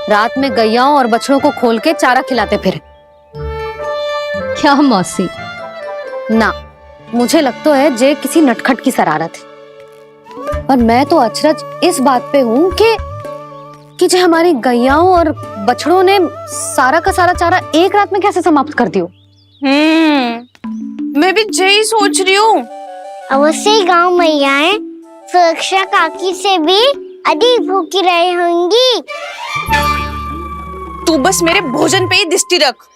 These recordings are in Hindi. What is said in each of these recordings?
रात में गैयाओं और बछड़ों को खोल के चारा खिलाते फिरे। क्या मौसी? ना, मुझे लगता है जे किसी नटखट की शरारत है। पर मैं तो अचरज इस बात पे हूँ कि जो हमारी गैयाओं और बछड़ों ने सारा का सारा चारा एक रात में कैसे समाप्त कर दियो। मैं भी यही सोच रही हूँ। अवश्य गांव मैयाएं सुरक्षा काकी से भी अधिक भूखी रही होंगी। तू बस मेरे भोजन पे ही दृष्टि रख।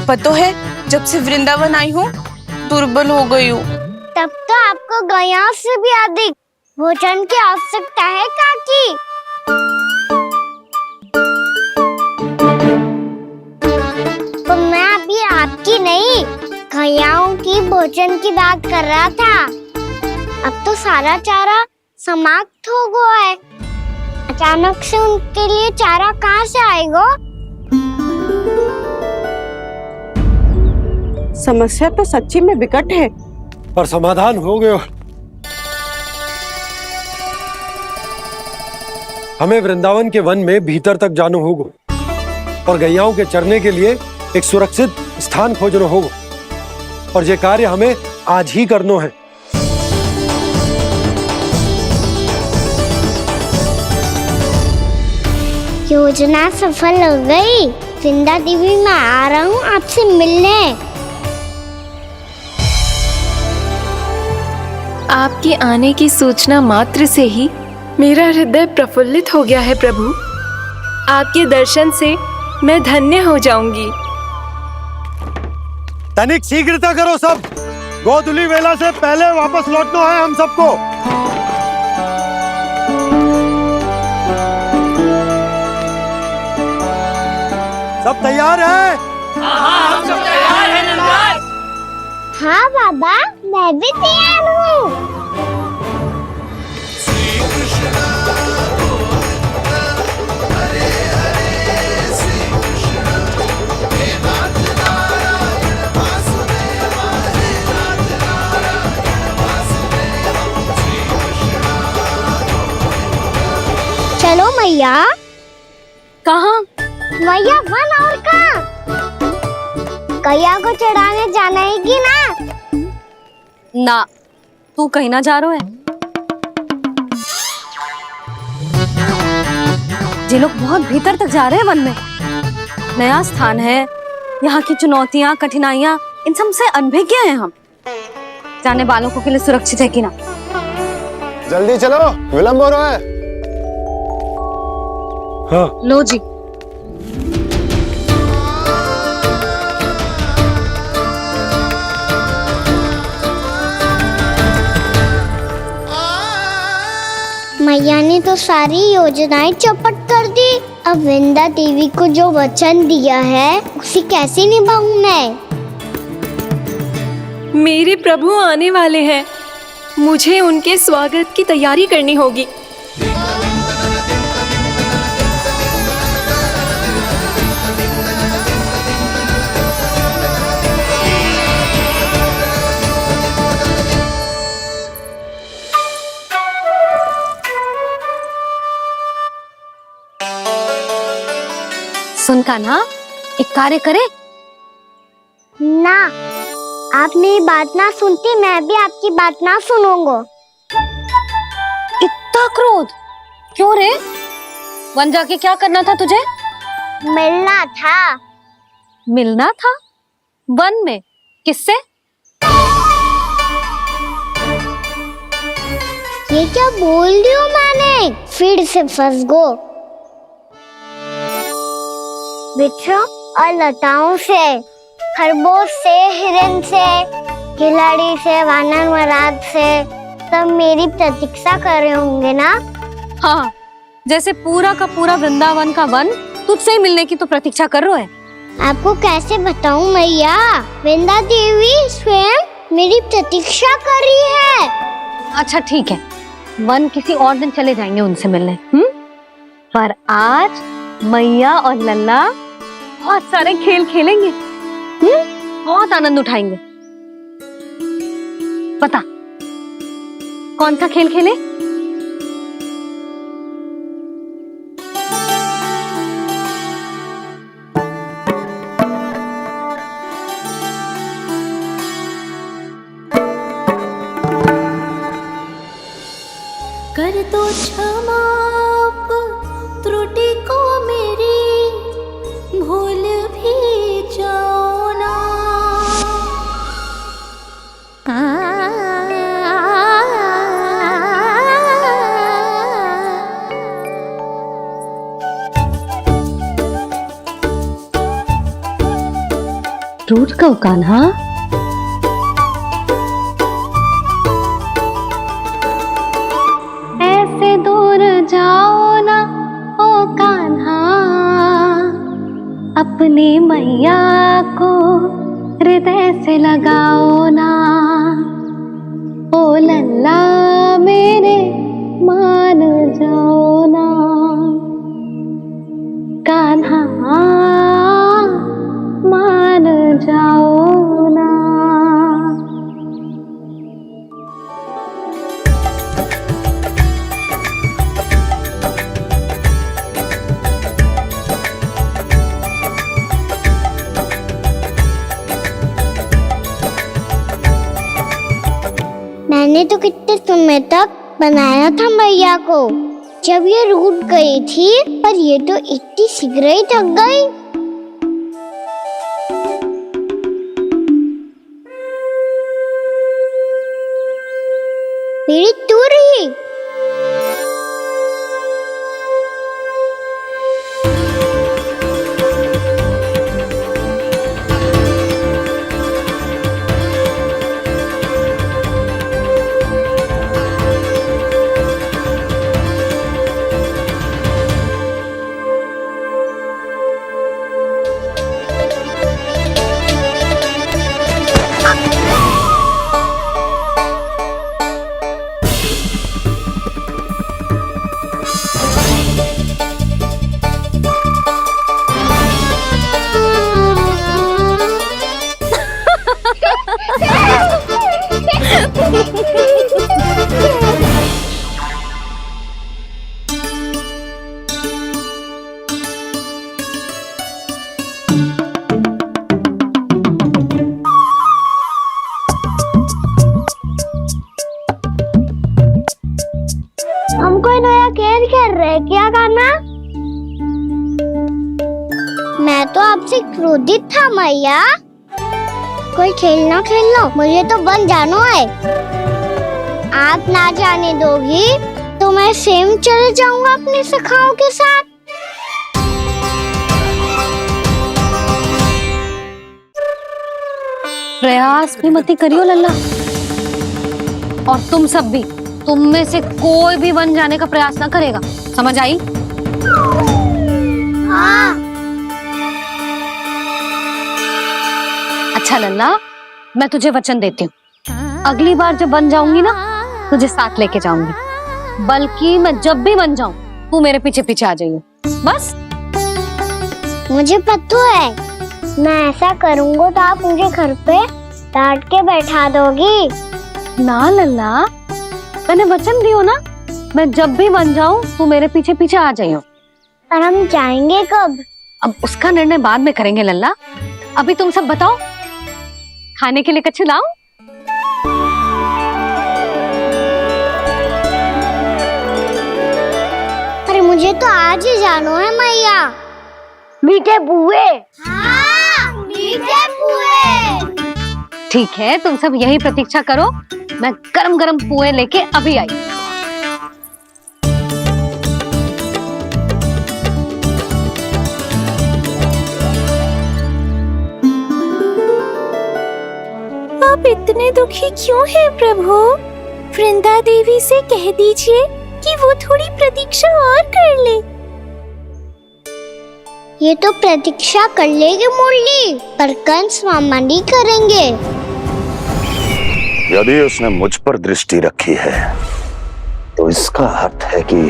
पता है, जब से वृंदावन आई हूँ दुर्बल हो गई हूँ। तब तो आपको गैयाओं से भी अधिक भोजन की आवश्यकता है काकी। तो मैं अभी आपकी नहीं, गैयाओं की भोजन की बात कर रहा था। अब तो सारा चारा समाप्त हो गया है। अचानक से उनके लिए चारा कहाँ से आएगा? समस्या तो सच्ची में विकट है, पर समाधान हो गया। हमें वृंदावन के वन में भीतर तक जाना होगा और गैयाओं के चरने के लिए एक सुरक्षित स्थान खोजना होगा, और ये कार्य हमें आज ही करना है। योजना सफल हो गई। वृंदा देवी, मैं आ रहा हूँ आपसे मिलने। आपके आने की सूचना मात्र से ही मेरा हृदय प्रफुल्लित हो गया है प्रभु। आपके दर्शन से मैं धन्य हो जाऊंगी। तनिक शीघ्रता करो सब, गोधुली वेला से पहले वापस लौटना है हम सबको। सब तैयार है? हाँ, हम सब तैयार हैं नंदलाल। हाँ बाबा, मैं भी तैयार हूँ। चलो मैया। कहाँ? मैया वन और कहाँ? गैया को चढ़ाने जाना है कि ना? ना, तू कहीं ना जा रहा है। ये लोग बहुत भीतर तक जा रहे हैं वन में। नया स्थान है, यहाँ की चुनौतियाँ, कठिनाइयाँ, इन सब से अनभिज्ञ हैं हम। जाने वालों को के लिए सुरक्षित है कि ना? जल्दी चलो, विलंब हो रहा है। हाँ। लो जी। मैया ने तो सारी योजनाएं चौपट कर दी। अब वृंदा देवी को जो वचन दिया है उसे कैसे निभाऊं मैं? मेरे प्रभु आने वाले हैं, मुझे उनके स्वागत की तैयारी करनी होगी। सुन का ना, एक कार्य करे ना, आप मेरी बात ना सुनती, मैं भी आपकी बात ना सुनूंगा। इतना क्रोध क्यों रे? वन जाके क्या करना था तुझे? मिलना था। मिलना था? वन में? किससे? ये क्या बोल रही हूँ मैंने? फिर से फंस गो। वृक्षों और लताओं से, खरगोश से, हिरन से, खिलाड़ी से, वानर महाराज से, सब मेरी प्रतीक्षा कर रहे होंगे ना? हाँ, जैसे पूरा का पूरा वृंदावन का वन तुझसे ही मिलने की तो प्रतीक्षा कर रहा है। आपको कैसे बताऊं मैया? वृंदा देवी स्वयं मेरी प्रतीक्षा कर रही है। अच्छा ठीक है, वन किसी और दिन चले जाएंगे उनसे मिलने। पर आज मैया और लल्ला बहुत सारे खेल खेलेंगे। बहुत आनंद उठाएंगे। पता कौन सा खेल खेले? रूठ कहो कान्हा। ऐसे दूर जाओ ना ओ कान्हा, अपनी मैया को हृदय से लगाओ ना। ओ लल्ला मेरे मान जाओ ना, कान्हा मान जाओ ना। मैंने तो कितने समय तक बनाया था मैया को, जब ये रूठ गई थी, पर ये तो इतनी शीघ्र ही थक गई। मेरी तू रही। हमको नया खेल खेल रहे क्या गाना? मैं तो आपसे क्रोधित था मैया। कोई खेलना खेल लो, मुझे तो बन जानो है। आप ना जाने दोगी तो मैं स्वयं चले जाऊंगा अपने सखाओं के साथ। प्रयास भी मत करियो लल्ला, और तुम सब भी, तुम में से कोई भी वन जाने का प्रयास ना करेगा, समझ आई? हाँ। अच्छा लल्ला, मैं तुझे वचन देती हूँ, अगली बार जब बन जाऊंगी ना, तुझे साथ लेके जाऊंगी। बल्कि मैं जब भी बन जाऊं, तू मेरे पीछे पीछे आ जाइए, बस। मुझे पता है, मैं ऐसा करूंगा तो आप मुझे घर पे डांट के बैठा दोगी। ना लल्ला, मैंने वचन दियो ना, मैं जब भी बन जाऊं, तू मेरे पीछे पीछे आ जाइयो। और हम जाएंगे कब? अब उसका निर्णय बाद में करेंगे लल्ला। अभी तुम सब बताओ, खाने के लिए कुछ लाऊं? अरे मुझे तो आज ही जाना है मैया। मीठे बुए। हाँ, मीठे बुए। ठीक है, तुम सब यही प्रतीक्षा करो, मैं गरम गरम पुए लेके अभी आई। आप इतने दुखी क्यों हैं प्रभु? वृंदा देवी से कह दीजिए कि वो थोड़ी प्रतीक्षा और कर ले। ये तो प्रतीक्षा कर लेगी मुरली, पर कंस मामा नहीं करेंगे। यदि उसने मुझ पर दृष्टि रखी है तो इसका अर्थ है कि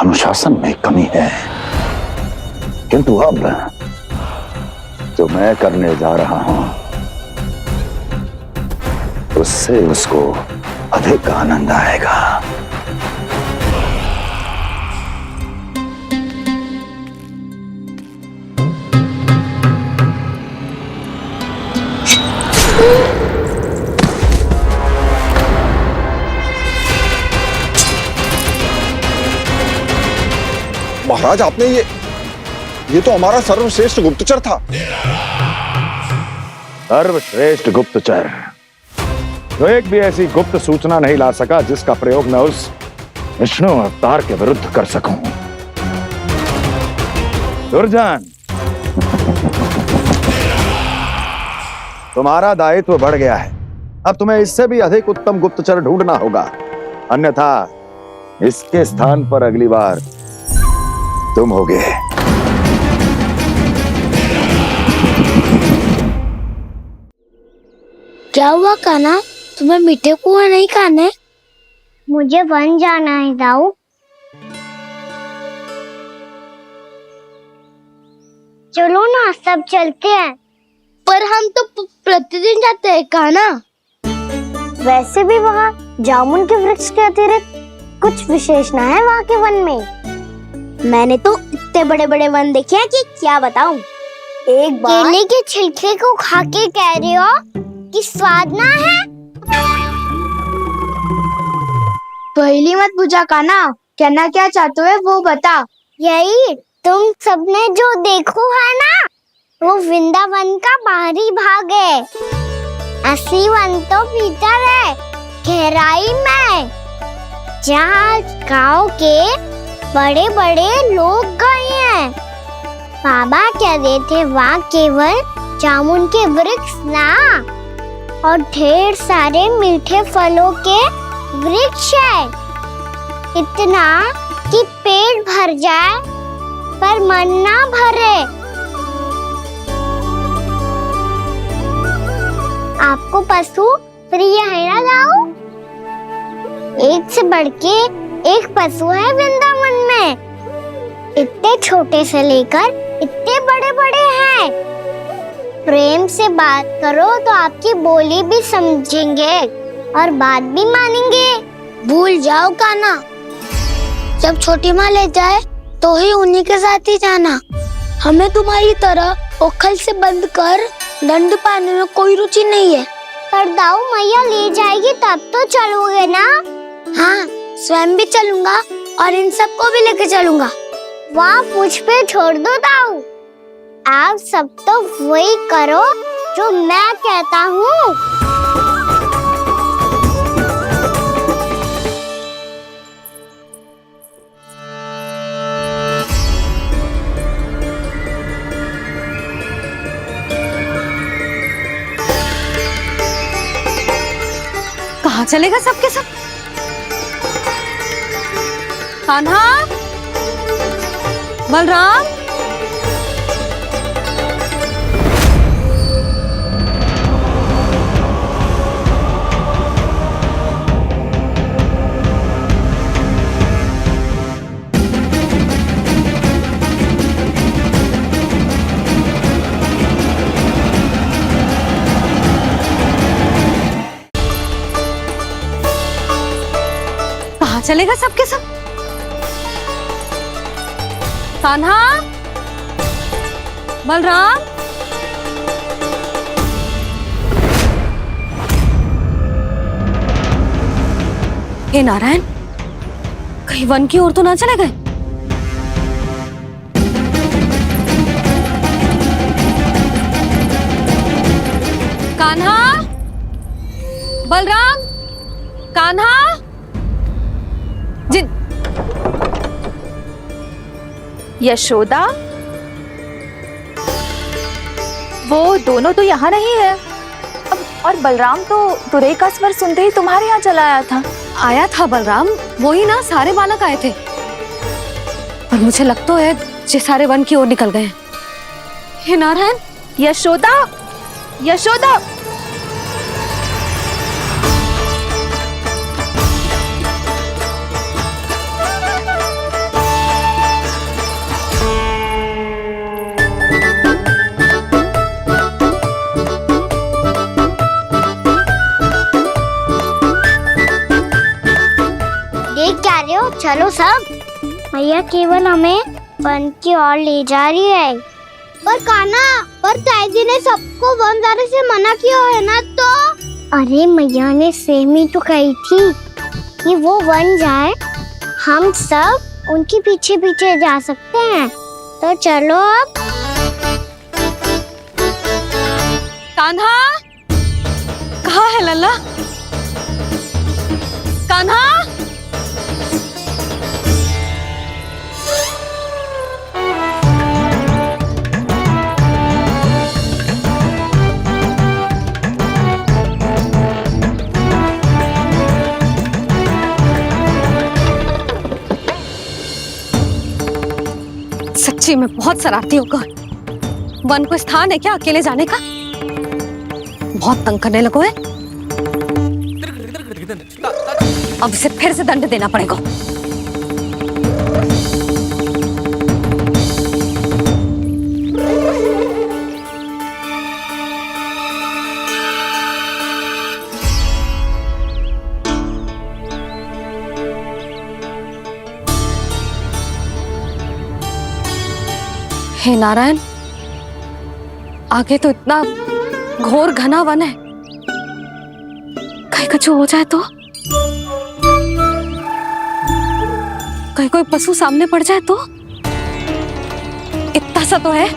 अनुशासन में कमी है। किंतु अब जो मैं करने जा रहा हूं, उससे उसको अधिक आनंद आएगा। महाराज, आपने ये तो हमारा सर्वश्रेष्ठ गुप्तचर था। सर्वश्रेष्ठ गुप्तचर जो एक भी ऐसी गुप्त सूचना नहीं ला सका जिसका प्रयोग मैं उस विष्णु अवतार के विरुद्ध कर सकूं। दुर्जन, तुम्हारा दायित्व बढ़ गया है। अब तुम्हें इससे भी अधिक उत्तम गुप्तचर ढूंढना होगा, अन्यथा इसके स्थान पर अगली बार तुम होगे। क्या हुआ कान्हा, तुम्हें मीठे कुआं नहीं खाने? मुझे वन जाना है दाऊ। चलो ना सब चलते हैं। पर हम तो प्रतिदिन जाते हैं कान्हा। वैसे भी वहाँ जामुन के वृक्ष के अतिरिक्त कुछ विशेष ना है वहाँ के वन में। मैंने तो इतने बड़े बड़े वन देखे हैं कि क्या बताऊं। एक बार केले के छिलके को खा के कह रहे हो कि स्वाद ना है? पहली मत पूछा कान्हा, कहना क्या चाहते हो वो बता। यही तुम सबने जो देखो है ना, वो वृंदावन का बाहरी भाग है। असली वन तो भीतर है, गहराई में, जहाँ गांव के बड़े बड़े लोग गए हैं। बाबा कह रहे थे वहाँ केवल जामुन के वृक्ष ना, और ढेर सारे मीठे फलों के वृक्ष है। इतना कि पेट भर जाए पर मन ना भरे। आपको पशु प्रिय है ना दाऊ? एक से बढ़ के एक पशु है वृंदावन में। इतने छोटे से लेकर इतने बड़े बड़े हैं। प्रेम से बात करो तो आपकी बोली भी समझेंगे और बात भी मानेंगे। भूल जाओ कान्हा, जब छोटी माँ ले जाए तो ही उन्हीं के साथ ही जाना। हमें तुम्हारी तरह ओखल से बंद कर दंड पाने में कोई रुचि नहीं है। पर दाऊ मैया ले जाएगी तब तो चलोगे ना? हाँ, स्वयं भी चलूंगा और इन सबको भी लेके चलूंगा। वाह, मुझ पे छोड़ दो दाऊ। आप सब तो वही करो जो मैं कहता हूँ। कहाँ चलेगा सबके सब? कान्हा, बलराम, कहाँ चलेगा सबके सब? कान्हा, बलराम, हे नारायण, कहीं वन की ओर तो ना चले गए? कान्हा, बलराम, कान्हा, जिन यशोदा, वो दोनों तो यहाँ नहीं है। अब और बलराम तो तुरई का स्वर सुनते ही तुम्हारे यहाँ चला आया था। आया था बलराम, वही ना सारे बालक आए थे। पर मुझे लगता है ये सारे वन की ओर निकल गए। हे नारायण, यशोदा, यशोदा, चलो सब, मैया केवल हमें वन की ओर ले जा रही है। पर कान्हा, पर ताईजी ने सबको वन जाने से मना किया है ना? तो अरे मैया ने सेम ही तो कही थी कि वो वन जाए, हम सब उनके पीछे पीछे जा सकते हैं। तो चलो अब। कान्हा, कहाँ है लल्ला? कान्हा, सच्ची में बहुत शरारती होगा। वन को स्थान है क्या अकेले जाने का? बहुत तंग करने लगो है। अब इसे फिर से दंड देना पड़ेगा। हे नारायण, आगे तो इतना घोर घना वन है, कहीं कुछ हो जाए तो? कहीं कोई पशु सामने पड़ जाए तो? इतना सा तो है,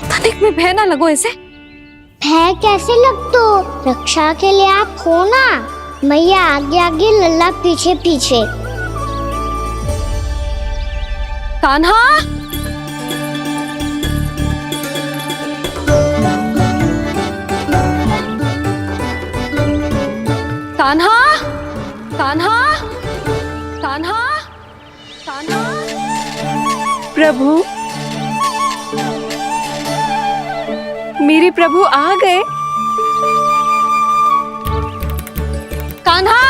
तनिक में भय ना लगो इसे। भय कैसे लगतो? रक्षा के लिए आप हो ना। मैया आगे आगे, लल्ला पीछे पीछे। कान्हा, कान्हा, कान्हा, कान्हा, कान्हा। प्रभु, मेरे प्रभु आ गए। कान्हा,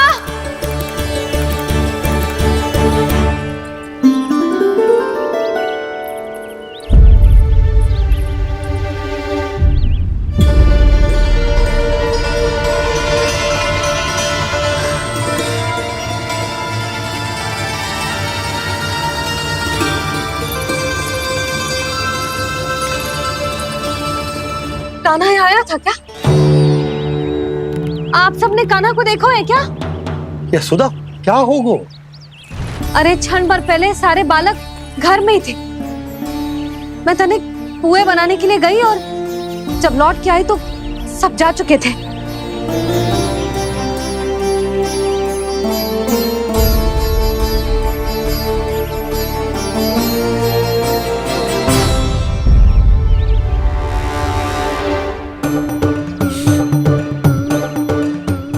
कान्हा यहाँ आया था क्या? आप सबने कान्हा को देखो है क्या? यशोदा, क्या होगो? अरे क्षण भर पहले सारे बालक घर में ही थे। मैं तनिक पुए बनाने के लिए गई और जब लौट के आई तो सब जा चुके थे।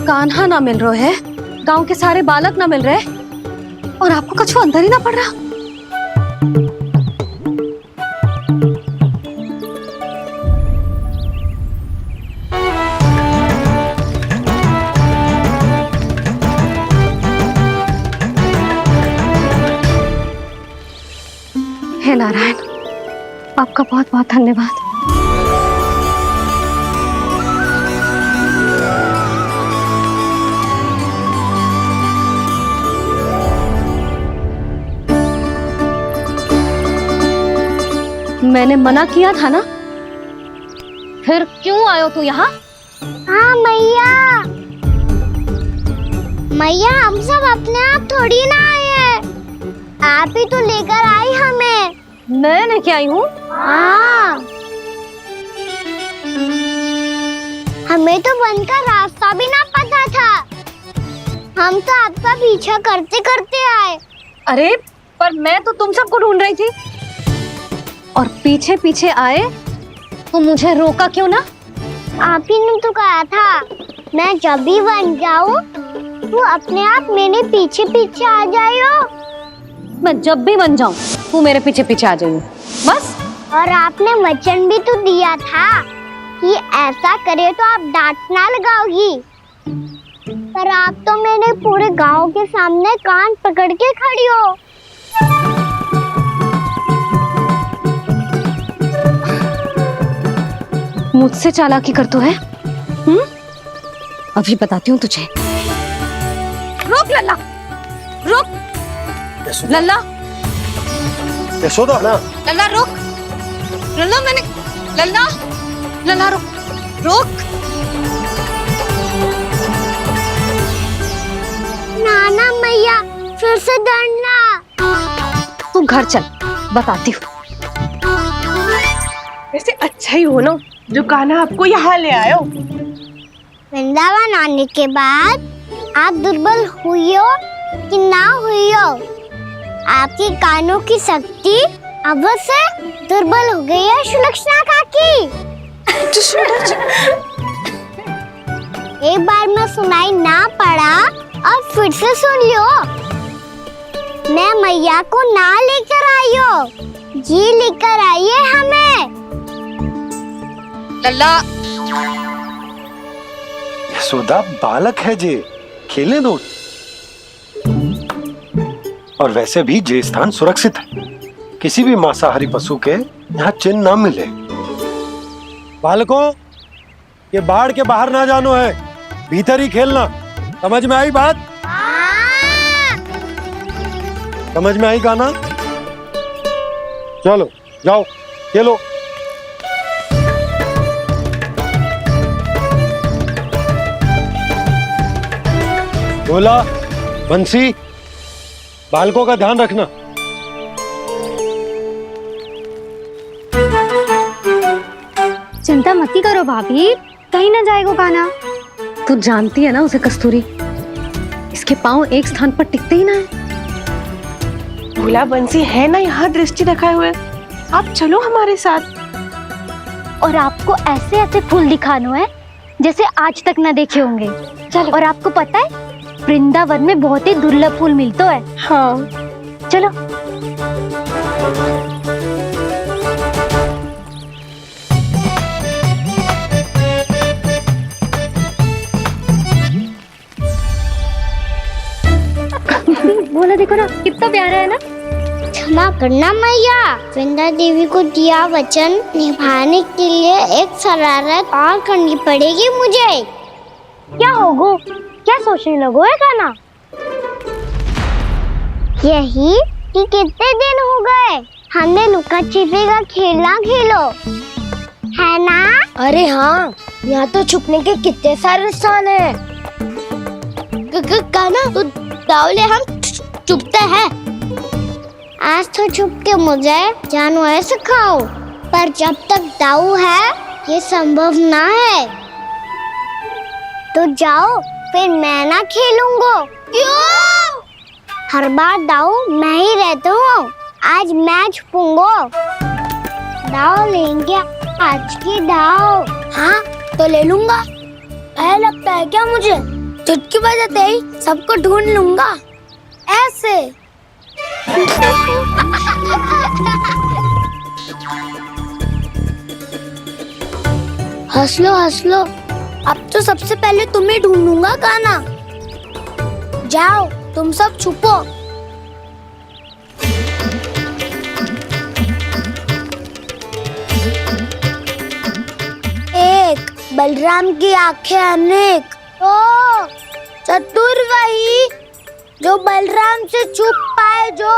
कान्हा ना मिल रहे है, गांव के सारे बालक ना मिल रहे, और आपको कछु अंदर ही ना पड़ रहा। हे नारायण, आपका बहुत बहुत धन्यवाद। मैंने मना किया था ना, फिर क्यों आयो तू यहाँ? हाँ मैया, मैया हम सब अपने आप थोड़ी ना आए हैं, आप ही तो लेकर आई हमें। मैं लेके आई हूँ? हाँ, हमें तो वन का रास्ता भी ना पता था, हम तो आपका पीछा करते करते आए। अरे पर मैं तो तुम सबको ढूंढ रही थी, और पीछे पीछे आए तो मुझे रोका क्यों ना? आप ही ने तो कहा था मैं जब भी बन जाऊं तू अपने आप मेरे पीछे पीछे आ जाइयो। मैं जब भी बन जाऊं तू मेरे पीछे पीछे आ जाइयो, बस। और आपने वचन भी तो दिया था कि ऐसा करे तो आप डांट ना लगाओगी, पर आप तो मेरे पूरे गांव के सामने कान पकड़ के खड़ी हो। मुझसे चालाकी कर तो है? अभी बताती हूँ तुझे। रुक लल्ला, रुक लल्ला, यशोदा ना। लल्ला रुक, लल्ला मैंने, लल्ला, लल्ला रुक, रुक। नाना मैया फिर से डरना। तू घर चल, बताती हूँ। वैसे अच्छा ही हो ना जो कान्हा आपको यहाँ ले आयो। वृंदावन आने के बाद आप दुर्बल हुई हो कि ना हुई हो, आपकी कानों की शक्ति अब से दुर्बल हो गई है सुलक्षणा काकी। एक बार में सुनाई ना पड़ा और फिर से सुन लियो। मैं मैया को ना लेकर आई हो, जी लेकर आई है हमें। लल्ला, यशोदा बालक है जे, खेलने दो। और वैसे भी जे स्थान सुरक्षित है, किसी भी मांसाहारी पशु के यहाँ चिन्ह ना मिले। बालकों, ये बाढ़ के बाहर ना जानो है, भीतर ही खेलना। समझ में आई बात? समझ में आई गाना? चलो जाओ खेलो। बोला बंसी, बालकों का ध्यान रखना। चिंता मत करो भाभी, कहीं ना जाएगा गाना। तू जानती है ना उसे कस्तूरी, इसके पांव एक स्थान पर टिकते ही ना है। भोला बंसी है ना यहाँ दृष्टि रखाए हुए, आप चलो हमारे साथ। और आपको ऐसे ऐसे फूल दिखानो है जैसे आज तक न देखे होंगे। चलो। और आपको पता है वृंदावन में बहुत ही दुर्लभ फूल मिलते हैं। हाँ चलो। बोला देखो ना, कितना प्यारा है ना। क्षमा करना मैया, वृंदा देवी को दिया वचन निभाने के लिए एक शरारत और करनी पड़ेगी मुझे। क्या होगो? क्या सोचने लगो है गाना? यही कि कितने दिन हो गए हमने लुका छिपी का खेलना खेलो, है ना? अरे हाँ, यहाँ तो छुपने के कितने सारे स्थान है। गाना तो दावले हम छुपते हैं। आज तो छुप के मुझे जानवर सिखाओ, पर जब तक दाऊ है ये संभव ना है। तो जाओ, फिर मैं ना खेलूंगा। क्यों? हर बार दाऊ मैं ही रहता हूँ, आज मैं छुपूंगा। दाऊ लेंगे आज की दाऊ। हाँ तो ले लूंगा। ऐसा लगता है क्या मुझे? चुटकी बजाते ही सबको ढूंढ लूंगा ऐसे। हंस लो, अब तो सबसे पहले तुम्हें ढूंढूंगा गाना। जाओ तुम सब छुपो। एक, बलराम की आंखें अनेक। ओ, चतुर वही जो बलराम से छुप पाए। जो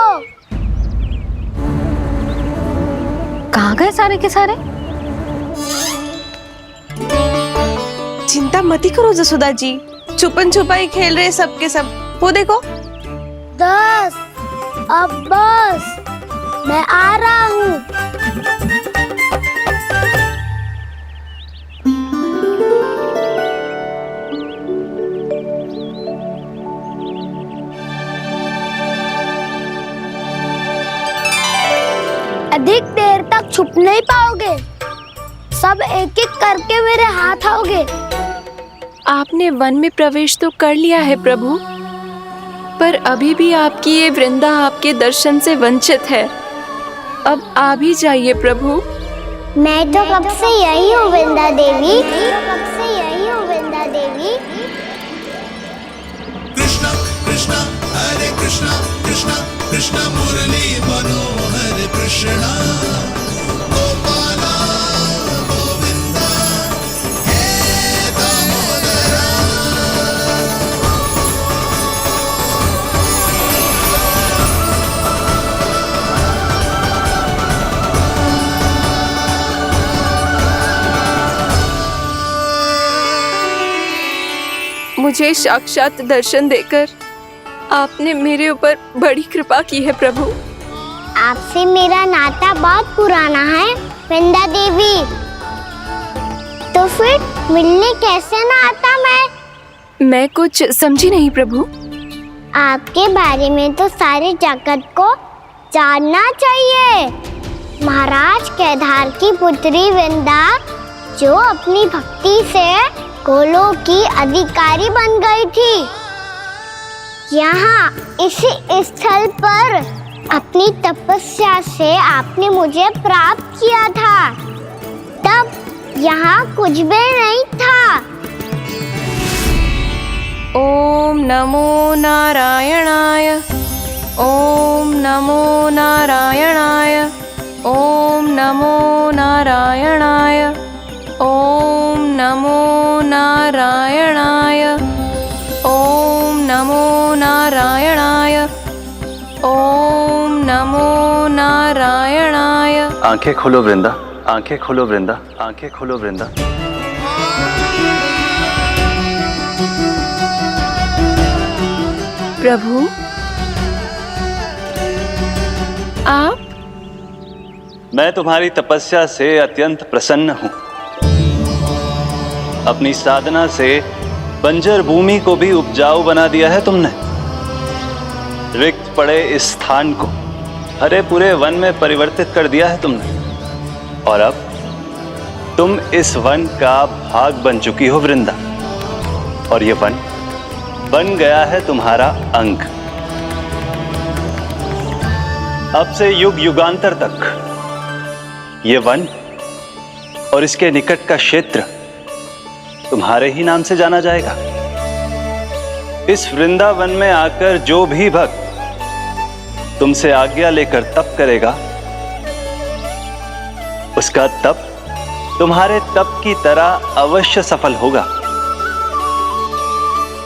कहाँ गए सारे के सारे? चिंता मत करो जसोदा जी, छुपन छुपाई खेल रहे सब के सब। वो देखो 10, अब बस, मैं आ रहा हूँ। अधिक देर तक छुप नहीं पाओगे, सब एक एक करके मेरे हाथ आओगे। आपने वन में प्रवेश तो कर लिया है प्रभु, पर अभी भी आपकी ये वृंदा आपके दर्शन से वंचित है। अब आ भी जाइए प्रभु। मैं तो कब से यही हूँ वृंदा देवी, कब से यही हूँ वृंदा देवी। कृष्णा कृष्णा हरे कृष्णा कृष्णा कृष्णा मुरली मनोहर कृष्णा गोपाला गोविंदा हे दामोदरा। मुझे साक्षात दर्शन देकर आपने मेरे ऊपर बड़ी कृपा की है प्रभु। आपसे मेरा नाता बहुत पुराना है वृंदा देवी, तो फिर मिलने कैसे ना आता मैं कुछ समझी नहीं प्रभु। आपके बारे में तो सारे जगत को जानना चाहिए। महाराज केदार की पुत्री वृंदा, जो अपनी भक्ति से गोलोक की अधिकारी बन गई थी। यहाँ इसी स्थल पर अपनी तपस्या से आपने मुझे प्राप्त किया था। तब यहाँ कुछ भी नहीं था। ओम नमो नारायणाय, ओम नमो नारायणाय, ओम नमो नारायणाय, ओम नमो नारायणाय, ओम नमो नारायणाय, ओम नमो नारायणाय। आंखें खोलो वृंदा, आंखें खोलो वृंदा, आंखें खोलो वृंदा। प्रभु, आप? मैं तुम्हारी तपस्या से अत्यंत प्रसन्न हूं। अपनी साधना से बंजर भूमि को भी उपजाऊ बना दिया है तुमने। रिक्त पड़े इस स्थान को हरे पूरे वन में परिवर्तित कर दिया है तुमने। और अब तुम इस वन का भाग बन चुकी हो वृंदा। और ये वन बन गया है तुम्हारा अंग। अब से युग युगांतर तक ये वन और इसके निकट का क्षेत्र तुम्हारे ही नाम से जाना जाएगा। इस वृंदावन में आकर जो भी भक्त तुमसे आज्ञा लेकर तप करेगा, उसका तप तुम्हारे तप की तरह अवश्य सफल होगा।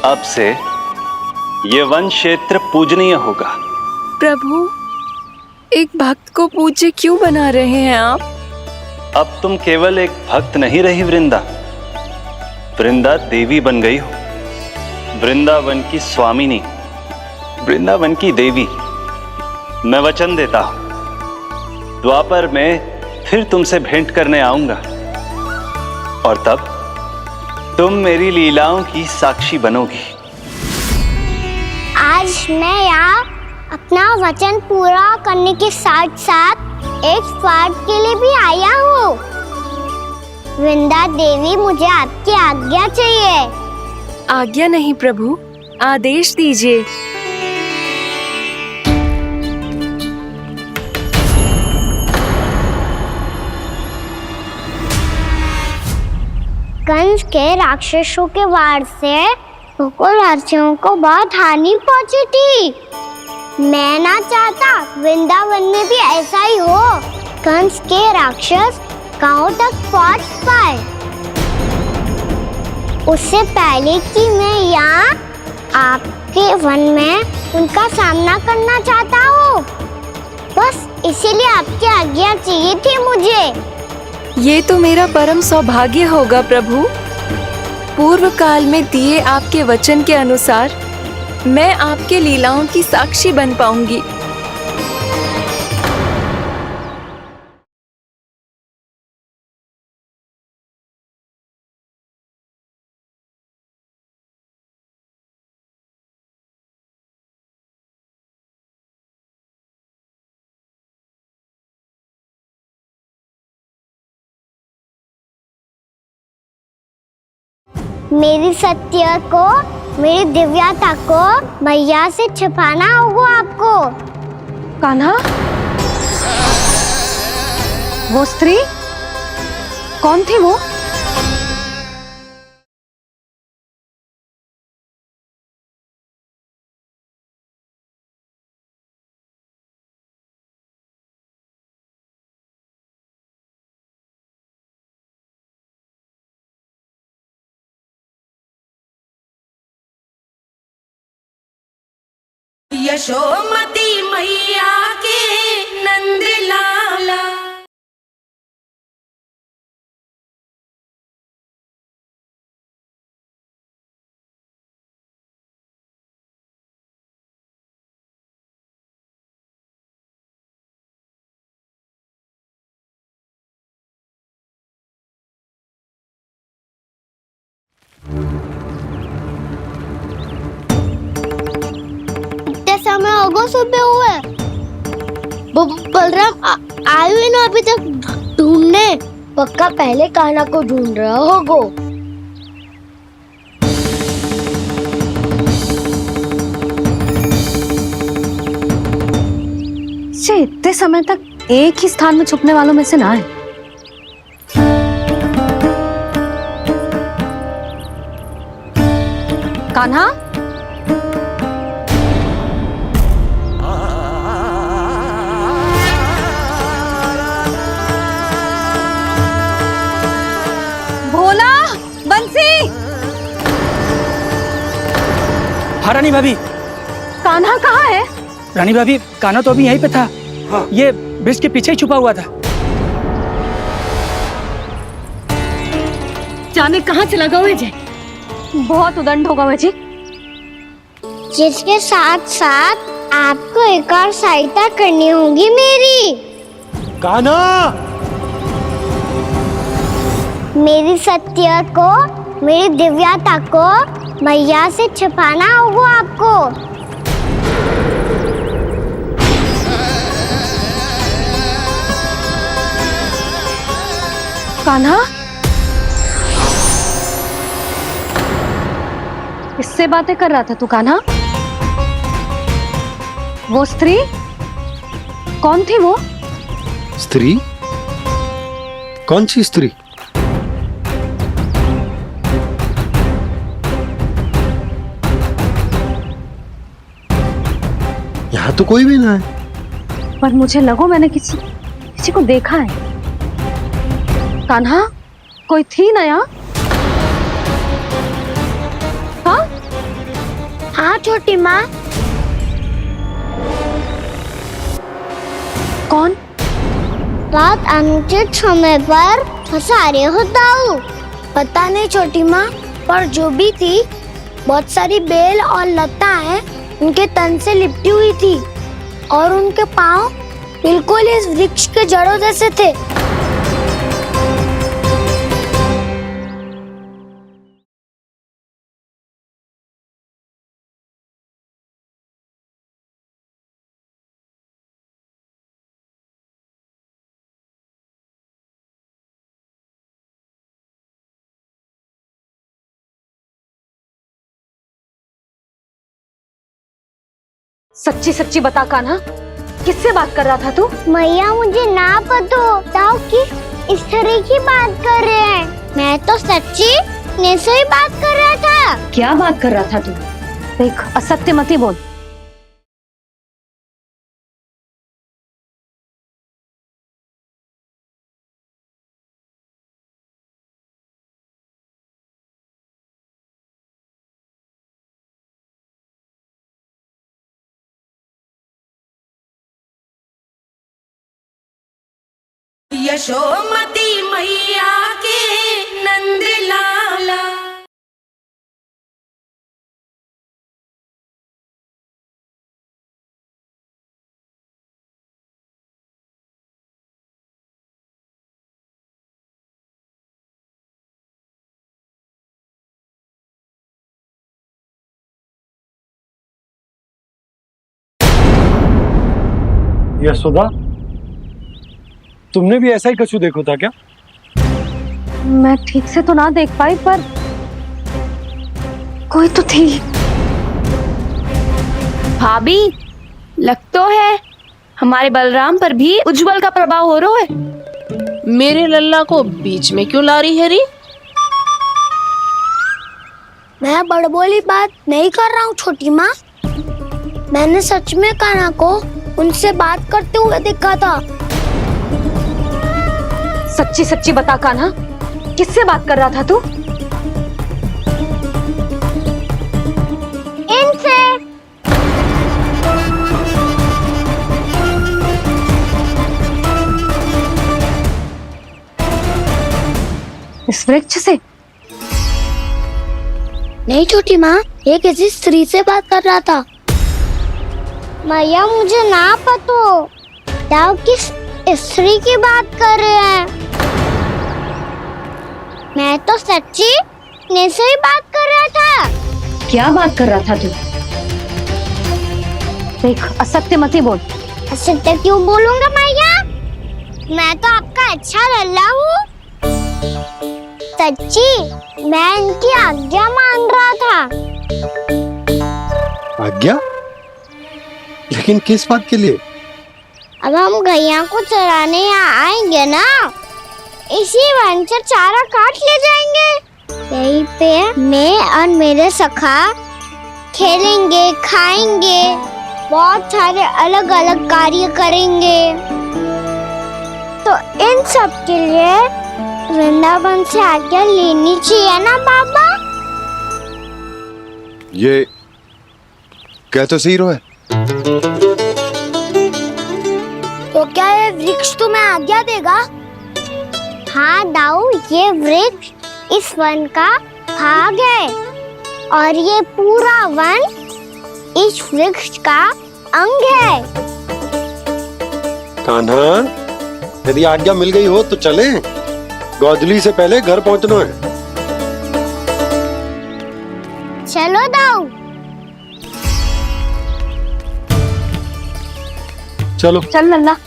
अब से ये वन क्षेत्र पूजनीय होगा। प्रभु, एक भक्त को पूज्य क्यों बना रहे हैं आप? अब तुम केवल एक भक्त नहीं रही वृंदा, वृंदा देवी बन गई हो। वृंदावन की स्वामिनी, वृंदावन की देवी। मैं वचन देता हूं, द्वापर में फिर तुमसे भेंट करने आऊंगा और तब तुम मेरी लीलाओं की साक्षी बनोगी। आज मैं यहाँ अपना वचन पूरा करने के साथ साथ एक पाठ के लिए भी आया हूँ। वृंदा देवी, मुझे आपकी आज्ञा चाहिए। आज्ञा नहीं प्रभु, आदेश दीजिए। कंस के राक्षसों के वार से गोकुलवासियों को बहुत हानि पहुंची थी। मैं ना चाहता वृंदावन में भी ऐसा ही हो। कंस के राक्षस गांव तक पहुंच पाए, उससे पहले कि मैं यहाँ आपके वन में उनका सामना करना चाहता हूँ। बस इसीलिए आपकी आज्ञा चाहिए थी मुझे। ये तो मेरा परम सौभाग्य होगा प्रभु। पूर्व काल में दिए आपके वचन के अनुसार मैं आपके लीलाओं की साक्षी बन पाऊंगी। मेरी सत्य को, मेरी दिव्यता को मैया से छिपाना होगा आपको। कान्हा, वो स्त्री कौन थी वो? यशोमती मैया के नंद लाला। समय होगा सुबह हुए। बलराम आए हुए ना अभी तक ढूंढने। पक्का पहले कान्हा को ढूंढ रहा होगा। बच्चे इतने समय तक एक ही स्थान में छुपने वालों में से ना है। कान्हा, भोला, बंसी। हाँ रानी भाभी। कान्हा कहाँ है? रानी भाभी, कान्हा तो अभी यहीं पे था। हाँ। ये ब्रिज के पीछे ही छुपा हुआ था। जाने कहाँ चला गया है जी? बहुत उदंड होगा जी। जिसके साथ साथ आपको एक और सहायता करनी होगी मेरी। कान्हा, मेरी सत्य को, मेरी दिव्यता को मैया से छिपाना होगा आपको। कान्हा, किससे बातें कर रहा था तू कान्हा? वो स्त्री कौन थी? वो स्त्री? कौन सी स्त्री? यहाँ तो कोई भी ना है। पर मुझे लगो मैंने किसी को देखा है। कान्हा, कोई थी ना यहाँ? हाँ? हाँ छोटी माँ। कौन? रात अनुचित समय पर फंसा रहे हो दाऊ। पता नहीं छोटी माँ, पर जो भी थी बहुत सारी बेल और लता है उनके तन से लिपटी हुई थी और उनके पाँव बिल्कुल इस वृक्ष के जड़ों जैसे थे। सच्ची सच्ची बता कान्हा, किससे बात कर रहा था तू? मैया मुझे ना पतो ताऊ किस इस तरह की बात कर रहे हैं। मैं तो सच्ची ने से ही बात कर रहा था। क्या बात कर रहा था तू? देख, असत्य मत ही बोल। यशोमती मैया के नंद लाला। यशोदा, तुमने भी ऐसा ही कछु देखो था क्या? मैं ठीक से तो ना देख पाई, पर कोई तो थी। भाभी, लग तो है हमारे बलराम पर भी उज्जवल का प्रभाव हो रहा है। मेरे लल्ला को बीच में क्यों ला रही है री? मैं बड़बोली बात नहीं कर रहा हूँ छोटी माँ। मैंने सच में कान्हा को उनसे बात करते हुए देखा था। सच्ची सच्ची बता कान्हा, किससे बात कर रहा था तू? इनसे। इस वृक्ष से? नहीं छोटी माँ, ये किसी स्त्री से बात कर रहा था। मैया मुझे ना पतो ताऊ किस स्त्री की बात कर रहे हैं। मैं तो सच्ची ने से ही बात कर रहा था। क्या बात कर रहा था तू? देख, असत्य मत ही बोल। असत्य क्यों बोलूंगा मैया? मैं तो आपका अच्छा लल्ला हूँ। सच्ची मैं इनकी आज्ञा मान रहा था। आज्ञा? लेकिन किस बात के लिए? अब हम गैया को चराने यहाँ आएंगे ना, इसी वन से चारा काट ले जाएंगे। यहीं पे मैं और मेरे सखा खेलेंगे, खाएंगे, बहुत सारे अलग अलग कार्य करेंगे। तो इन सब के लिए वृंदावन से आज्ञा लेनी चाहिए ना बाबा? ये कह तो सही रहो है। तो क्या ये वृक्ष तुम्हें आज्ञा देगा? हाँ दाऊ, ये वृक्ष इस वन का भाग है और ये पूरा वन इस वृक्ष का अंग है। कान्हा, यदि आज्ञा मिल गई हो तो चलें। गोधली से पहले घर पहुंचना है। चलो दाऊ। चलो चल नन्ना।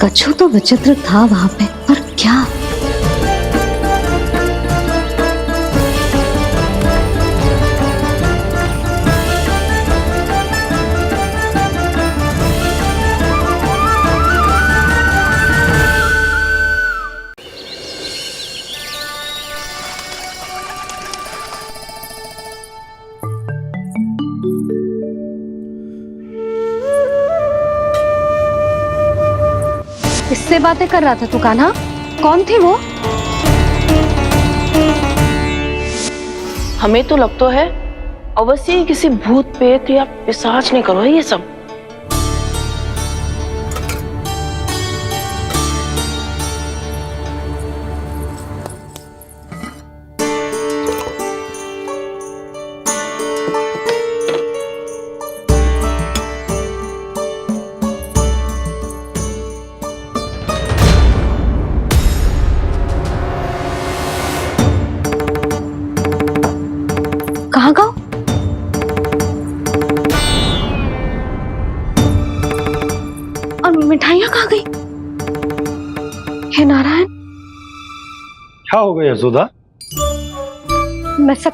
कछु तो विचित्र था वहां पे, पर क्या? किससे बातें कर रहा था तू कान्हा? कौन थे वो? हमें तो लगता है अवश्य ही किसी भूत प्रेत या पिशाच ने करो ये सब। कहाँ गाओ? और मिठाइयाँ कहाँ गई? हे नारायण, क्या हो गया यशोदा? मैं सब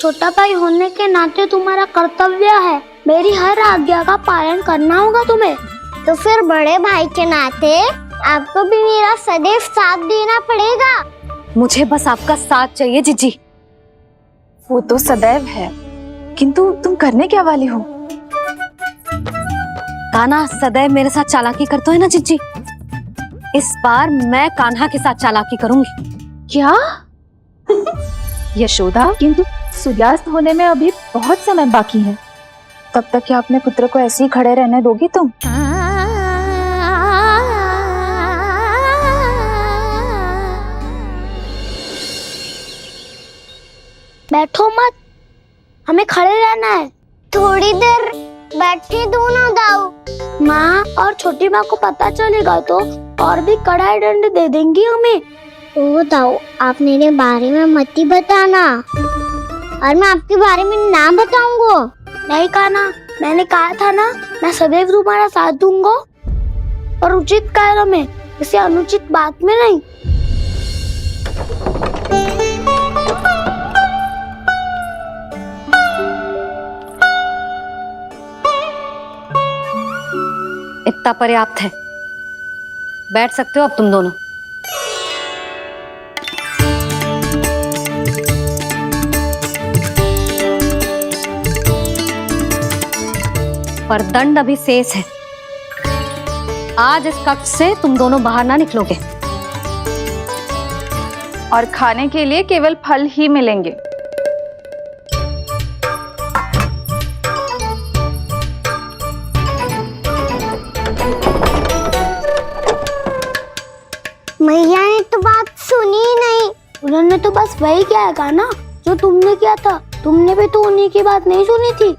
छोटा भाई होने के नाते तुम्हारा कर्तव्य है, मेरी हर आज्ञा का पालन करना होगा तुम्हें। तो फिर बड़े भाई के नाते आपको भी मेरा सदैव साथ देना पड़ेगा। मुझे बस आपका साथ चाहिए जीजी। वो तो सदैव है, किंतु तुम करने क्या वाली हो? कान्हा सदैव मेरे साथ चालाकी करता है ना जीजी, इस बार मैं कान्हा के साथ चालाकी करूंगी। क्या? यशोदा, किंतु सूर्यास्त होने में अभी बहुत समय बाकी है, तब तक क्या अपने पुत्र को ऐसे ही खड़े रहने दोगी तुम? बैठो मत, हमें खड़े रहना है। थोड़ी देर बैठे दो ना दाऊ। माँ और छोटी माँ को पता चलेगा तो और भी कड़ा दंड दे देंगी हमें। ओ दाऊ, आप मेरे बारे में मत ही बताना, और मैं आपके बारे में ना बताऊंगा। नहीं कान्हा, मैंने कहा था ना, मैं सदैव तुम्हारा साथ दूंगा, और उचित कार्य में, किसी अनुचित बात में नहीं। इतना पर्याप्त है, बैठ सकते हो अब तुम दोनों। पर दंड अभी शेष है। आज इस कक्ष से तुम दोनों बाहर ना निकलोगे, और खाने के लिए केवल फल ही मिलेंगे। मैया ने तो बात सुनी ही नहीं। उन्होंने तो बस वही किया ना जो तुमने किया था। तुमने भी तो उन्हीं की बात नहीं सुनी थी।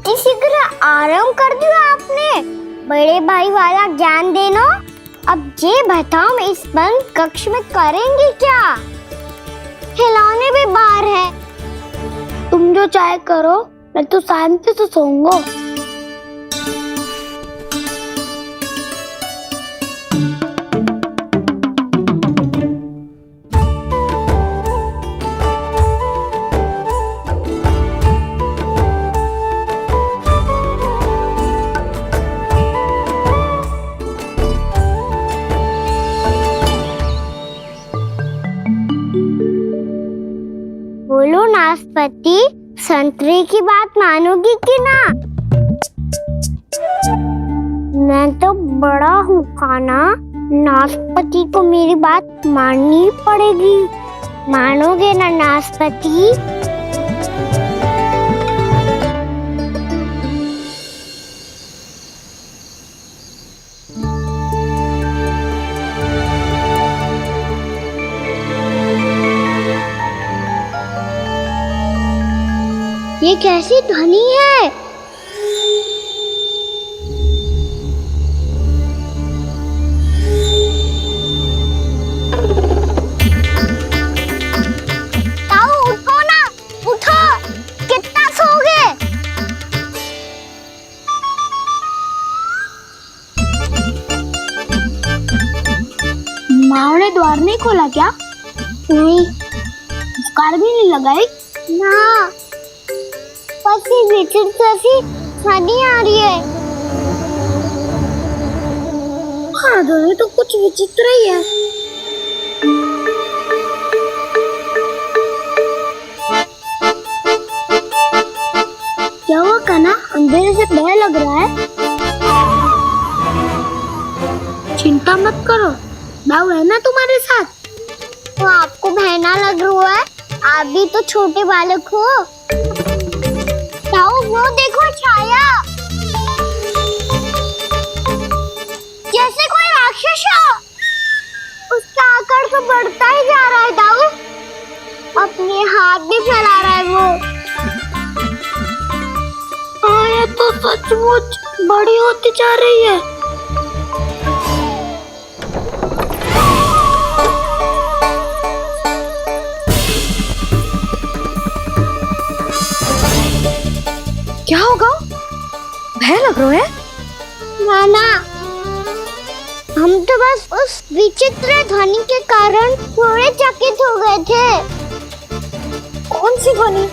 इसी तरह आराम कर दिया आपने। बड़े भाई वाला ज्ञान देना। अब ये बताओ, मैं इस बंद कक्ष में करेंगे क्या? खिलौने भी बाहर है। तुम जो चाहे करो, मैं तो शांति से सोऊंगा। बोलो नाशपाती, संतरे की बात मानोगी कि ना? मैं तो बड़ा हूँ कान्हा, नाशपाती को मेरी बात माननी पड़ेगी। मानोगे ना नाशपाती? ये कैसी ध्वनि है? ताऊ उठो ना, उठो, कितना सोओगे? माँ ने द्वार नहीं खोला क्या? नहीं। कार भी नहीं लगाई? ना, पसी विचित्र ध्वनि आ रही है। हाँ, ध्वनि तो कुछ विचित्र ही है। क्या हुआ कान्हा, अंधेरे से डर लग रहा है? चिंता मत करो, दाऊ है ना तुम्हारे साथ। तो आपको बहना लग रहा है? आप भी तो छोटे बालक हो। ताऊ वो देखो छाया, जैसे कोई राक्षस हो। उसका आकार तो बढ़ता ही जा रहा है ताऊ, अपने हाथ भी फैला रहा है वो। हाँ, ये तो सचमुच बड़ी होती जा रही है। क्या होगा? भय लग रहा है? नाना, हम तो बस उस विचित्र ध्वनि के कारण थोड़े चकित हो गए थे। कौन सी ध्वनि?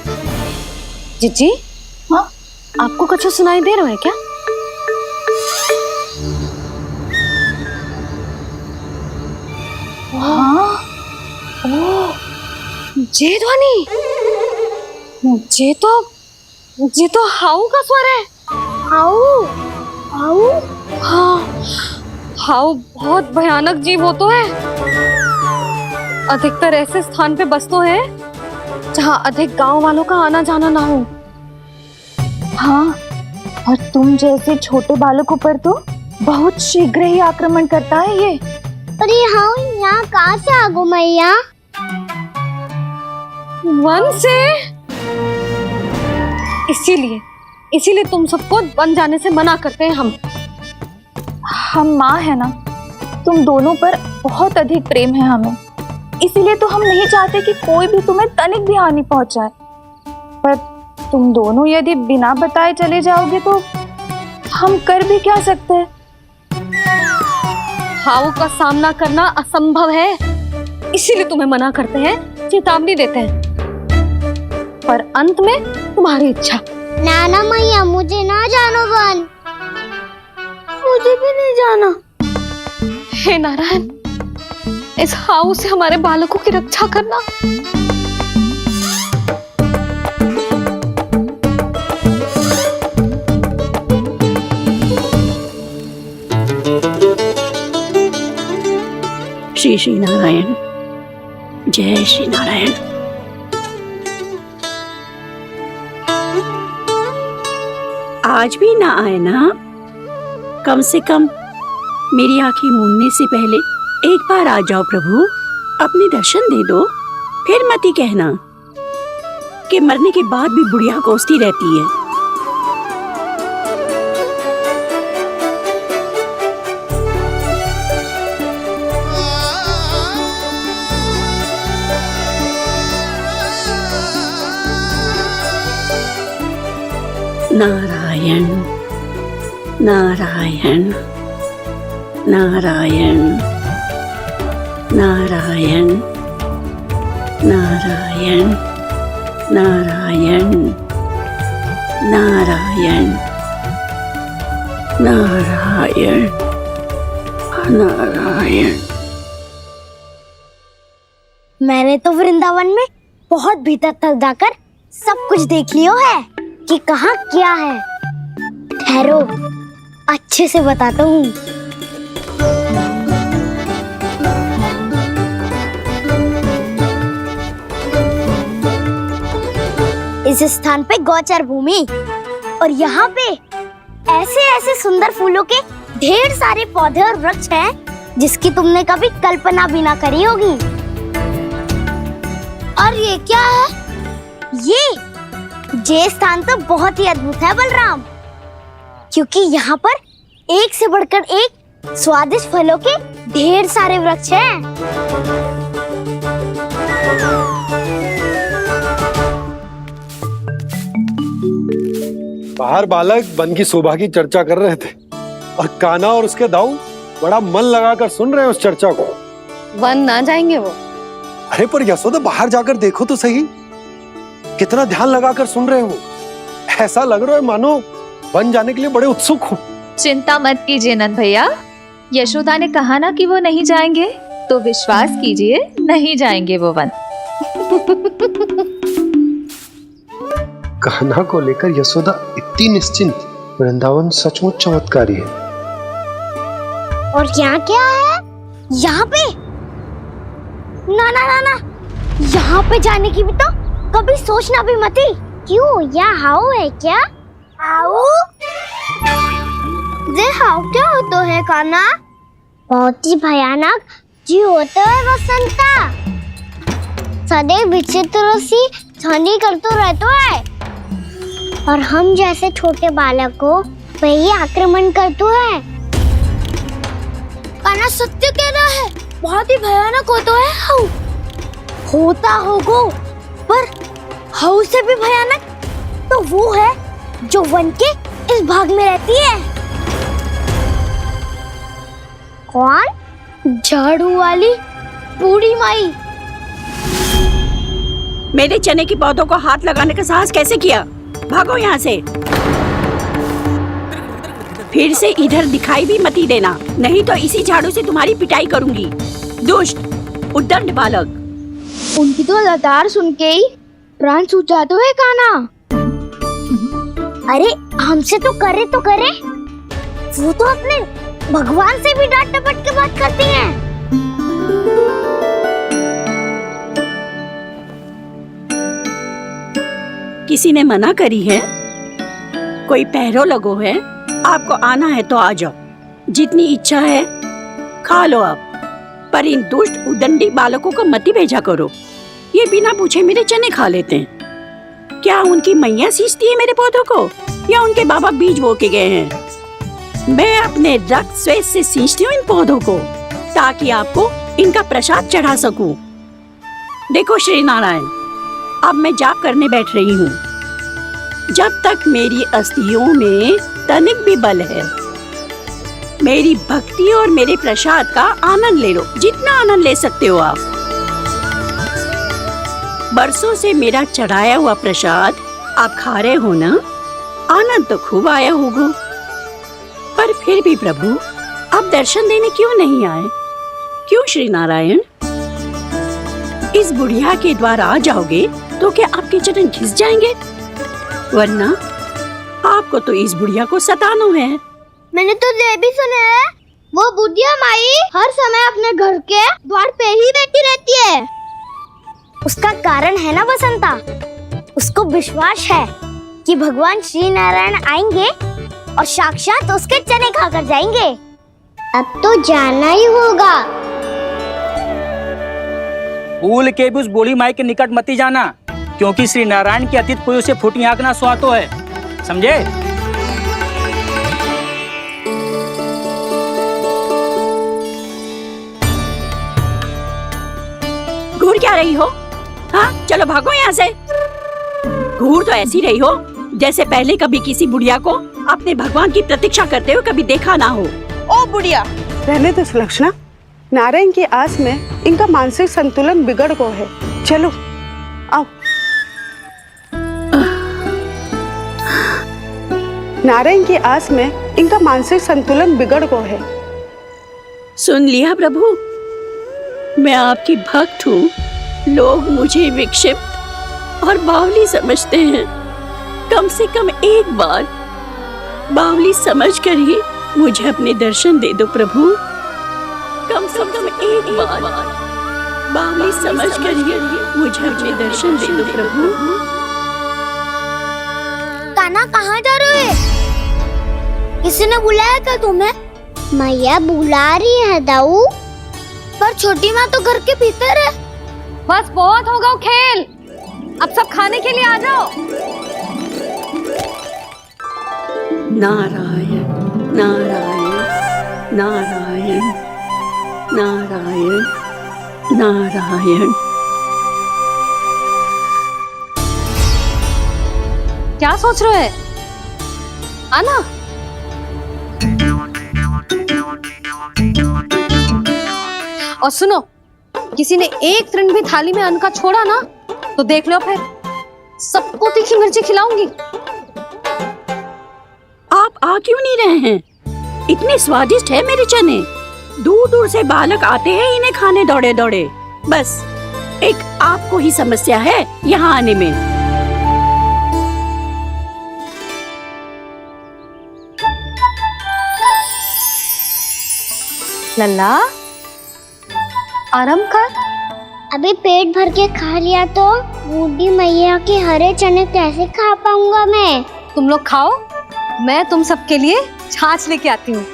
जीजी, हाँ आपको कुछ सुनाई दे रहा है क्या? हाँ, ओह, ये ध्वनि, ये तो हाउ का स्वर है। हाउ, हाउ, हाँ, हाउ बहुत भयानक जीव हो तो है। अधिकतर ऐसे स्थान पे बसते हैं जहाँ अधिक गांव वालों का आना जाना ना हो। हाँ, और तुम जैसे छोटे बालकों पर तो बहुत शीघ्र ही आक्रमण करता है ये। पर ये हाँ यहाँ कहाँ से आ गो मैया? वन से। इसीलिए तुम सबको वन जाने से मना करते हैं हम माँ है ना, तुम दोनों पर बहुत अधिक प्रेम है हमें, इसीलिए तो हम नहीं चाहते कि कोई भी तुम्हें तनिक भी हानि पहुंचाए। पर तुम दोनों यदि बिना बताए चले जाओगे तो हम कर भी क्या सकते हैं? हाउ का सामना करना असंभव है, इसीलिए तुम्हें मना करते हैं, चेतावनी देते हैं। पर अंत में तुम्हारी इच्छा। नाना मैया मुझे ना जानो वन, मुझे भी नहीं जाना। हे नारायण, इस हाउ से हमारे बालकों की रक्षा करना। श्री श्री नारायण, जय श्री नारायण। आज भी ना आए ना? कम से कम मेरी आंखें मूंदने से पहले एक बार आ जाओ प्रभु, अपने दर्शन दे दो। फिर मत ही कहना कि मरने के बाद भी बुढ़िया कोसती रहती है। नारायण नारायण नारायण नारायण नारायण नारायण नारायण नारायण नारायण। मैंने तो वृंदावन में बहुत भीतर तक जाकर सब कुछ देख लियो है कि कहाँ क्या है। ठहरो, अच्छे से बताता हूँ। इस स्थान पे गोचर भूमि और यहाँ पे ऐसे ऐसे सुंदर फूलों के ढेर सारे पौधे और वृक्ष हैं जिसकी तुमने कभी कल्पना भी ना करी होगी। और ये क्या है? ये स्थान तो बहुत ही अद्भुत है बलराम, क्योंकि यहाँ पर एक से बढ़कर एक स्वादिष्ट फलों के ढेर सारे वृक्ष हैं। बाहर बालक वन की शोभा की चर्चा कर रहे थे और कान्हा और उसके दाऊ बड़ा मन लगाकर सुन रहे हैं उस चर्चा को। वन ना जाएंगे वो। अरे पर यशोदा बाहर जाकर देखो तो सही, कितना ध्यान लगाकर सुन रहे हो। ऐसा लग रहा है मानो वन जाने के लिए बड़े उत्सुक हो। चिंता मत कीजिए नंद भैया, यशोदा ने कहा ना कि वो नहीं जाएंगे, तो विश्वास कीजिए नहीं जाएंगे वो वन। कान्हा को लेकर यशोदा इतनी निश्चिंत, वृंदावन सचमुच चमत्कारी है। और यहाँ क्या है? यहाँ पे ना ना ना ना, यहाँ पे जाने की भी तो कभी सोचना भी मत ही। क्यों, यहाँ हाउ है क्या? हाउ? ये हाउ क्या होता है कान्हा? बहुत ही भयानक जी होता है वसंता, सदैव विचित्र सी ध्वनि करते रहता है और हम जैसे छोटे बालक को वही आक्रमण करते है। कान्हा सत्य कह रहा है, बहुत ही भयानक होता है हाउ। होता होगा, पर हाउ से भी भयानक तो वो है जो वन के इस भाग में रहती है। कौन? झाड़ू वाली बूढ़ी माई। मेरे चने के पौधों को हाथ लगाने का साहस कैसे किया? भागो यहाँ से। फिर से इधर दिखाई भी मती देना, नहीं तो इसी झाड़ू से तुम्हारी पिटाई करूंगी। दुष्ट उद्दंड बालक। उनकी तो लतार सुन के ही प्राण छूट जाते हुए काना। अरे हमसे तो करे, वो तो अपने भगवान से भी डांट डपट के बात करती हैं। किसी ने मना करी है? कोई पैरों लगो है? आपको आना है तो आ जाओ, जितनी इच्छा है खा लो आप, पर इन दुष्ट उदंडी बालकों को मत भेजा करो। ये बिना पूछे मेरे चने खा लेते हैं। क्या उनकी मैया सींचती है मेरे पौधों को, या उनके बाबा बीज बो के गए हैं? मैं अपने रक्त स्वेद से सींचती हूँ इन पौधों को, ताकि आपको इनका प्रसाद चढ़ा सकूं। देखो श्री नारायण, अब मैं जाप करने बैठ रही हूँ। जब तक मेरी अस्थियों में तनिक भी बल है, मेरी भक्ति और मेरे प्रसाद का आनंद ले लो, जितना आनंद ले सकते हो आप। बरसों से मेरा चढ़ाया हुआ प्रसाद आप खा रहे हो ना, आनंद तो खूब आया होगा। पर फिर भी प्रभु आप दर्शन देने क्यों नहीं आए? क्यों श्री नारायण? इस बुढ़िया के द्वार आ जाओगे तो क्या आपके चरण घिस जाएंगे? वरना आपको तो इस बुढ़िया को सताना है। मैंने तो ये भी सुना है, वो बुढ़िया माई हर समय अपने घर के द्वार पे ही बैठी रहती है। उसका कारण है ना बसंता, उसको विश्वास है कि भगवान श्री नारायण आएंगे और साक्षात उसके चने खाकर जाएंगे। अब तो जाना ही होगा। भूल के भी उस बूढ़ी माई के निकट मती जाना, क्योंकि श्री नारायण की अतीत कोई उसे फूटी आंख ना सुहातो है, समझे? घूर क्या रही हो? हाँ, चलो भागो यहाँ से। घूर तो ऐसी रही हो जैसे पहले कभी किसी बुढ़िया को अपने भगवान की प्रतीक्षा करते हुए कभी देखा ना हो। ओ बुढ़िया, रहने दो सुलक्षणा, नारायण की आस में इनका मानसिक संतुलन बिगड़ गया है। चलो आओ। नारायण की आस में इनका मानसिक संतुलन बिगड़ गया है। सुन लिया प्रभु, मैं आपकी भक्त हूँ। लोग मुझे विक्षिप्त और बावली समझते हैं। कम से कम एक बार बावली समझकर ही मुझे अपने दर्शन दे दो प्रभु। कम से कम एक बार बावली समझकर ही मुझे अपने दर्शन दे दो प्रभु। कान्हा कहाँ जा रहे हो? किसी ने बुलाया क्या तुम्हें? मैया बुला रही है दाऊ, पर छोटी माँ तो घर के भीतर है। बस बहुत होगा खेल, अब सब खाने के लिए आ जाओ। नारायण नारायण नारायण नारायण नारायण। क्या सोच रहे हैं? आना। और सुनो, किसी ने एक तृण भी थाली में अन्न का छोड़ा ना, तो देख लो फिर सबको तीखी मिर्ची खिलाऊंगी। आप आ क्यों नहीं रहे हैं? इतने स्वादिष्ट है मेरे चने। दूर दूर से बालक आते हैं इन्हें खाने दौड़े दौड़े। बस एक आपको ही समस्या है यहाँ आने में। लल्ला, आराम कर। अभी पेट भर के खा लिया तो बूढ़ी मैया के हरे चने कैसे खा पाऊंगा मैं? तुम लोग खाओ, मैं तुम सबके लिए छाछ लेके आती हूँ।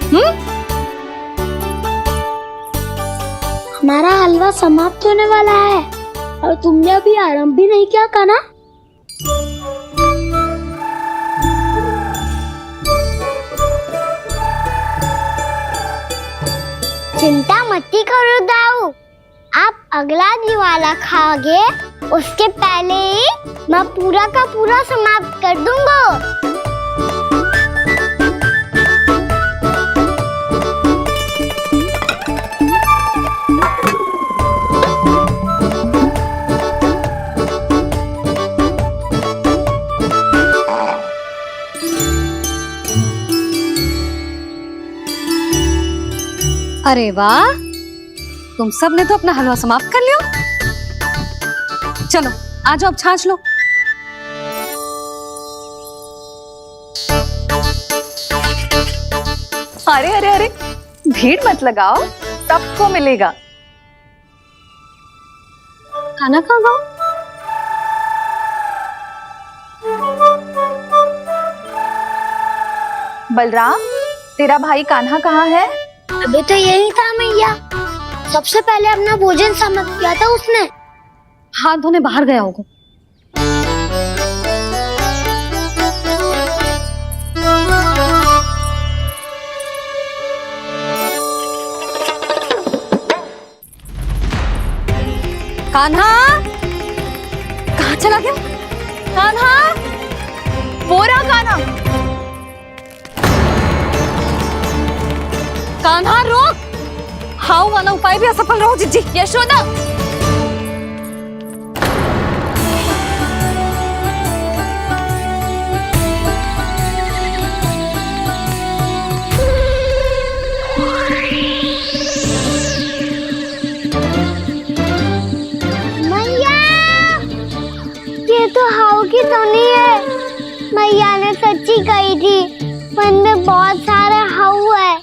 हमारा हलवा समाप्त होने वाला है और तुमने अभी आराम भी नहीं किया कान्हा। चिंता मत करो दाऊ, आप अगला दिवाला खाओगे उसके पहले ही मैं पूरा का पूरा समाप्त कर दूंगा। अरे वाह, तुम सब ने तो अपना हलवा समाप्त कर लिया। चलो आ जाओ, अब छाछ लो। अरे अरे अरे, भीड़ मत लगाओ, सबको मिलेगा। खाना खा गो। बलराम, तेरा भाई कान्हा कहाँ है? अभी तो यही था मैया, सबसे पहले अपना भोजन समाप्त किया था उसने। हाथ धोने बाहर गया होगा। कान्हा कहाँ चला गया? कान्हा, वो रहा कान्हा। कान्हा रोक। हाउ वाला उपाय भी असफल रहो जिज्जी। यशोदा, मैया, ये तो हाउ की धुनी है। मैया ने सच्ची कही थी, वन में बहुत सारे हाउ है।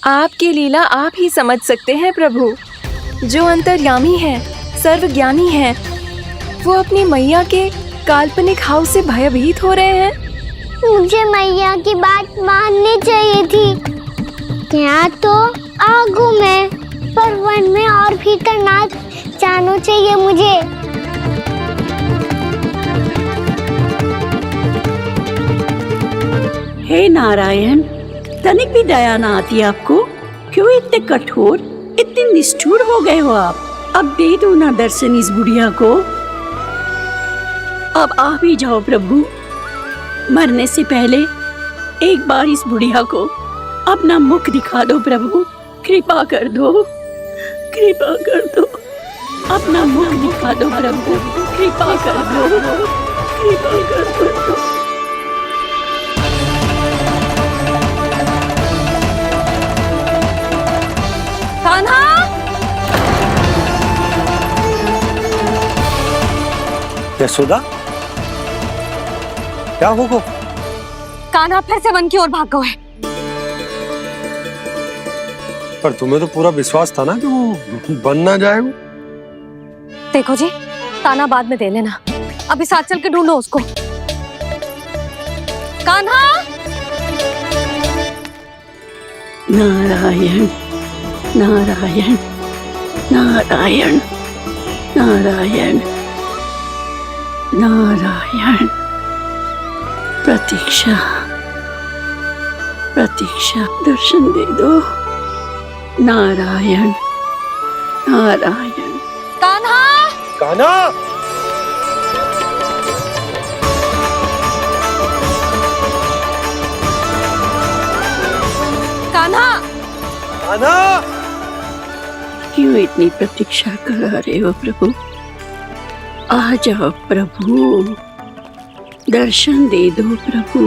आपकी लीला आप ही समझ सकते हैं प्रभु। जो अंतर्यामी है, सर्वज्ञानी है, वो अपनी मैया के काल्पनिक हाव से भयभीत हो रहे हैं। मुझे मैया की बात माननी चाहिए थी। यहाँ तो आगू में, पर वन में और भीतर ना जाना चाहिए मुझे। हे नारायण, तनिक भी दया ना आती आपको? क्यों इतने कठोर, इतने निष्ठुर हो गए हो आप? अब दे दो ना दर्शन इस बुढ़िया को। अब आ भी जाओ प्रभु, मरने से पहले एक बार इस बुढ़िया को अपना मुख दिखा दो प्रभु। कृपा कर दो, कृपा कर दो, अपना मुख दिखा दो प्रभु। कृपा कर दो, कृपा कर दो। कान्हा, यशोदा, क्या होगा? कान्हा फिर से वन की ओर भाग गए। पर तुम्हें तो पूरा विश्वास था ना कि वो बन ना जाएगा। देखो जी, ताना बाद में दे लेना, अभी साथ चल के ढूंढो उसको। कान्हा, नारायण नारायण नारायण नारायण नारायण। प्रतीक्षा प्रतीक्षा, दर्शन दे दो। नारायण नारायण। कान्हा, कान्हा, कान्हा, कान्हा। क्यों इतनी प्रतीक्षा करा रहे हो प्रभु? आ जाओ प्रभु, दर्शन दे दो प्रभु।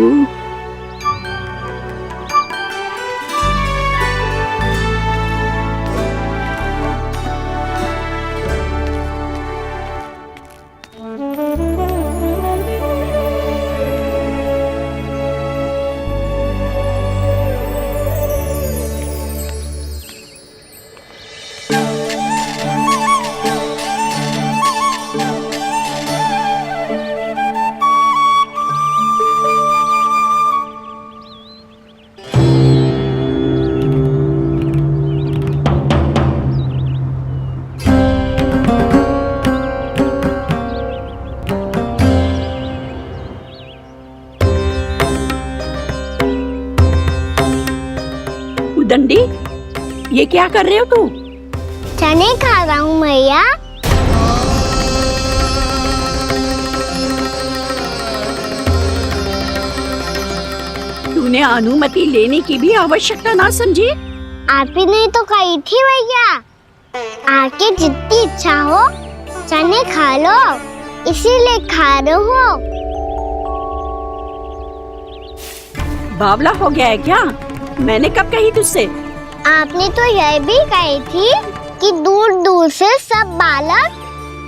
दंडी, ये क्या कर रहे हो तू? चने खा रहा हूँ मैया। तूने अनुमति लेने की भी आवश्यकता ना समझी? आप ही नहीं तो कही थी भैया, आके जितनी इच्छा हो चने खा लो, इसीलिए खा रहे हो। बावला हो गया है क्या? मैंने कब कही तुझसे? आपने तो यह भी कही थी कि दूर दूर से सब बालक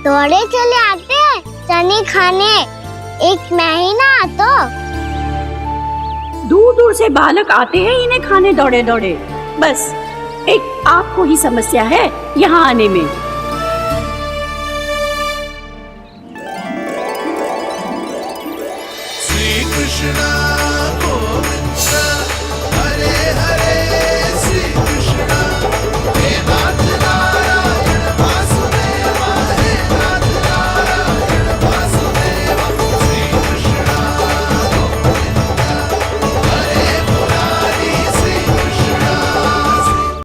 दौड़े चले आते हैं चने खाने, एक मैं ही ना तो। दूर दूर से बालक आते हैं इन्हें खाने दौड़े दौड़े। बस एक आपको ही समस्या है यहाँ आने में।